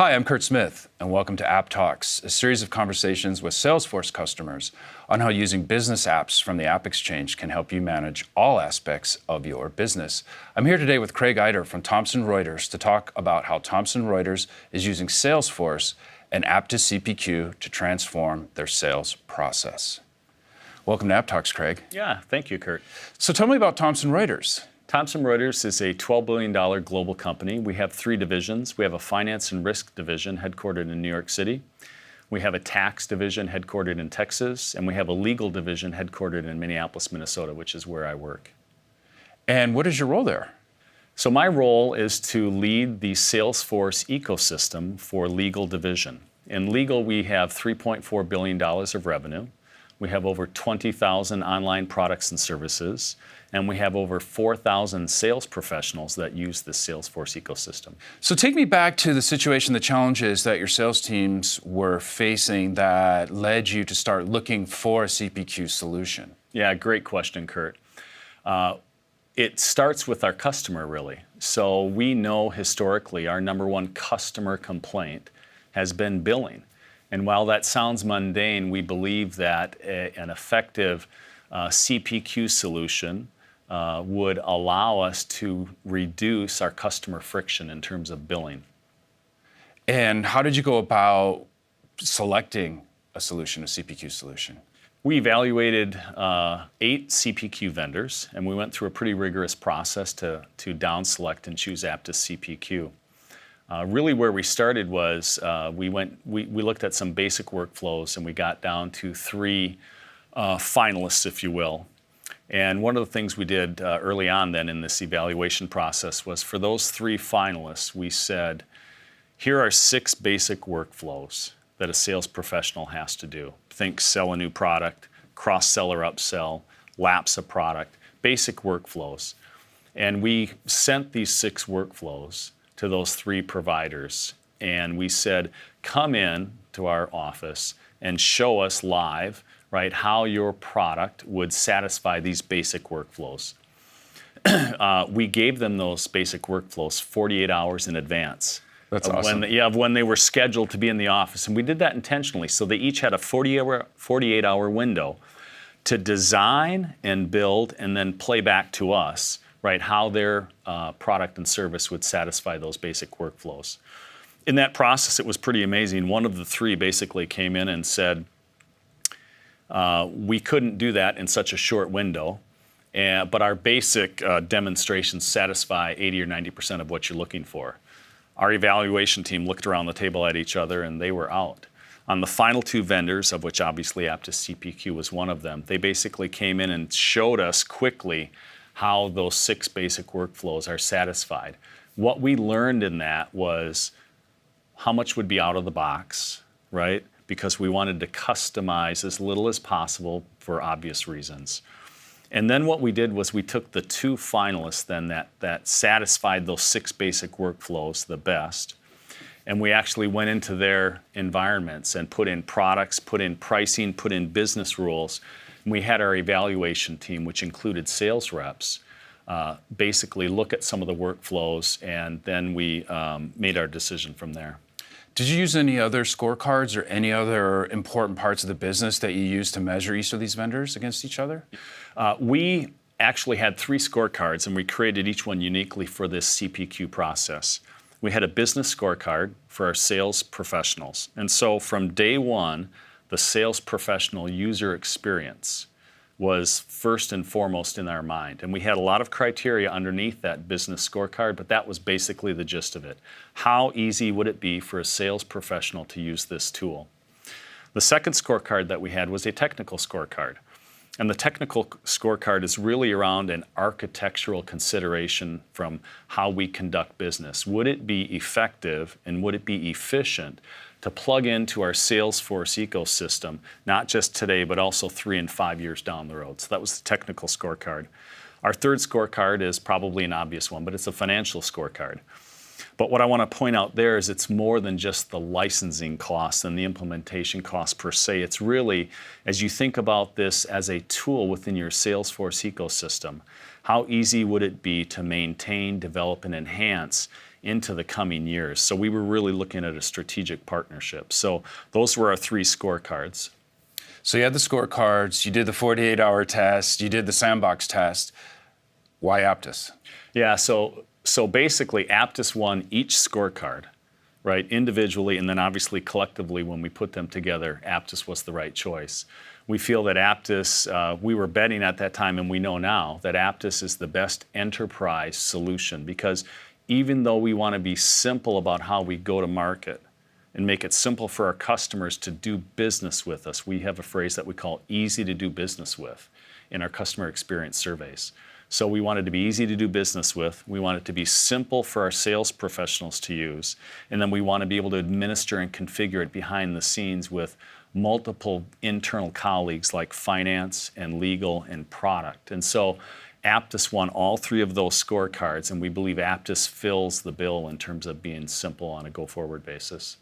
Hi, I'm Kurt Smith, and welcome to App Talks, a series of conversations with Salesforce customers on how using business apps from the AppExchange can help you manage all aspects of your business. I'm here today with Craig Eiter from Thomson Reuters to talk about how Thomson Reuters is using Salesforce and Apttus CPQ to transform their sales process. Welcome to App Talks, Craig. Yeah, thank you, Kurt. So tell me about Thomson Reuters. Thomson Reuters is a $12 billion global company. We have three divisions. We have a finance and risk division headquartered in New York City. We have a tax division headquartered in Texas. And we have a legal division headquartered in Minneapolis, Minnesota, which is where I work. And what is your role there? So my role is to lead the Salesforce ecosystem for legal division. In legal, we have $3.4 billion of revenue. We have over 20,000 online products and services. And we have over 4,000 sales professionals that use the Salesforce ecosystem. So take me back to the situation, the challenges that your sales teams were facing that led you to start looking for a CPQ solution. Yeah, great question, Kurt. It starts with our customer, really. So we know historically our number one customer complaint has been billing. And while that sounds mundane, we believe that an effective CPQ solution would allow us to reduce our customer friction in terms of billing. And how did you go about selecting a solution, a CPQ solution? We evaluated 8 CPQ vendors, and we went through a pretty rigorous process to down select and choose Apttus CPQ. Really where we started was we looked at some basic workflows, and we got down to 3 finalists, if you will. And one of the things we did early on then in this evaluation process was for those 3 finalists, we said, here are 6 basic workflows that a sales professional has to do. Think sell a new product, cross-sell or upsell, lapse a product, basic workflows. And we sent these 6 workflows to those 3 providers. And we said, come in to our office and show us live, right, how your product would satisfy these basic workflows. We gave them those basic workflows 48 hours in advance. That's awesome. When they were scheduled to be in the office. And we did that intentionally. So they each had a 48-hour window to design and build and then play back to us, right, how their product and service would satisfy those basic workflows. In that process, it was pretty amazing. One of the 3 basically came in and said, we couldn't do that in such a short window, but our basic demonstrations satisfy 80 or 90% of what you're looking for. Our evaluation team looked around the table at each other, and they were out. On the final 2 vendors, of which obviously Apttus CPQ was one of them, they basically came in and showed us quickly how those 6 basic workflows are satisfied. What we learned in that was how much would be out of the box, right? Because we wanted to customize as little as possible for obvious reasons. And then what we did was we took the 2 finalists then that satisfied those 6 basic workflows the best, and we actually went into their environments and put in products, put in pricing, put in business rules. And we had our evaluation team, which included sales reps, basically look at some of the workflows, and then we made our decision from there. Did you use any other scorecards or any other important parts of the business that you use to measure each of these vendors against each other? We actually had 3 scorecards, and we created each one uniquely for this CPQ process. We had a business scorecard for our sales professionals. And so from day one, the sales professional user experience was first and foremost in our mind. And we had a lot of criteria underneath that business scorecard, but that was basically the gist of it. How easy would it be for a sales professional to use this tool? The second scorecard that we had was a technical scorecard. And the technical scorecard is really around an architectural consideration from how we conduct business. Would it be effective and would it be efficient to plug into our Salesforce ecosystem, not just today, but also 3 and 5 years down the road? So that was the technical scorecard. Our third scorecard is probably an obvious one, but it's a financial scorecard. But what I want to point out there is it's more than just the licensing costs and the implementation costs per se. It's really, as you think about this as a tool within your Salesforce ecosystem, how easy would it be to maintain, develop, and enhance into the coming years. So we were really looking at a strategic partnership. So those were our 3 scorecards. So you had the scorecards, you did the 48-hour test, you did the sandbox test. Why Aptus? Yeah, so basically Aptus won each scorecard, right, individually, and then obviously collectively when we put them together, Aptus was the right choice. We feel that Aptus, we were betting at that time, and we know now that Aptus is the best enterprise solution, because even though we want to be simple about how we go to market and make it simple for our customers to do business with us, we have a phrase that we call easy to do business with in our customer experience surveys. So we want it to be easy to do business with, we want it to be simple for our sales professionals to use, and then we want to be able to administer and configure it behind the scenes with multiple internal colleagues like finance and legal and product. And so Aptus won all 3 of those scorecards, and we believe Aptus fills the bill in terms of being simple on a go-forward basis.